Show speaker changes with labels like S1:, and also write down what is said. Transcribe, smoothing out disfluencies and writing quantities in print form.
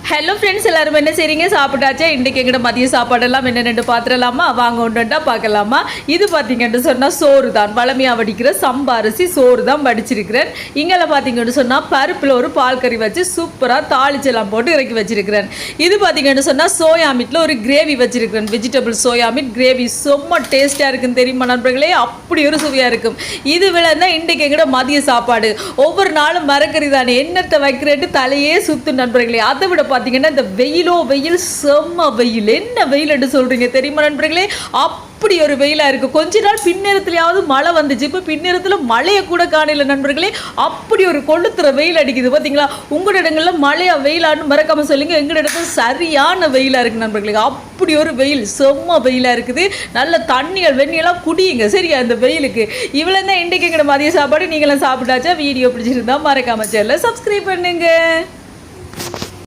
S1: Hello friends, எல்லாரும் என்ன செய்றீங்க? சாப்பிட்டாச்சா? இன்றைக்கி எங்கள்கிட்ட மதிய சாப்பாடெல்லாம் என்னென்னு பார்த்துடலாமா? வாங்க ஒன்றுண்டா பார்க்கலாமா? இது பார்த்தீங்கன்னு சொன்னால் சோறு தான், வளமையாக வடிக்கிற சம்பா அரிசி சோறு தான் வடிச்சிருக்கிறேன். இங்கே பார்த்தீங்கன்னு சொன்னால் பருப்பில் ஒரு பால் கறி வச்சு சூப்பராக தாளிச்செல்லாம் போட்டு இறக்கி வச்சிருக்கிறேன். இது பார்த்தீங்கன்னு சொன்னால் சோயா மீட்டில் ஒரு கிரேவி வச்சிருக்கிறேன். வெஜிடபிள் சோயா மீட் கிரேவி செம்ம டேஸ்ட்டாக இருக்குன்னு தெரியுமா நண்பர்களே? அப்படி ஒரு சுவையாக இருக்கும். இது விளையாதான் இன்றைக்கி எங்கள்கிட்ட மதிய சாப்பாடு. ஒவ்வொரு நாளும் மரக்கறி தானே, என்னத்தை வைக்கிறேன்ட்டு தலையே சுத்து நண்பர்களே. அதை விட பார்த்தீங்கன்னா இந்த வெயில் செம்ம வெயில். என்ன வெயில் என்று சொல்றீங்க தெரியுமா நண்பர்களே? அப்படி ஒரு வெயிலாக இருக்குது. கொஞ்ச நாள் பின்னேரத்துலையாவது மழை வந்துச்சு, இப்போ பின்னேரத்தில் மழையை கூட காணல நண்பர்களே. அப்படி ஒரு கொளுத்துற வெயில் அடிக்குது பார்த்தீங்களா? உங்களோட இடங்களில் மழையா வெயிலான்னு மறக்காமல் சொல்லுங்கள். எங்களோட இடத்துல சரியான வெயிலாக இருக்குது நண்பர்களே. அப்படி ஒரு வெயில், செம்ம வெயிலாக இருக்குது. நல்ல தண்ணிகள் வெண்ணியெல்லாம் குடியுங்க சரியா இந்த வெயிலுக்கு. இவ்வளோ தான் இன்றைக்கு எங்கட மதிய சாப்பாடு. நீங்களும் சாப்பிட்டாச்சா? வீடியோ பிடிச்சிருந்தா மறக்காமல் சேனலை சப்ஸ்கிரைப் பண்ணுங்க.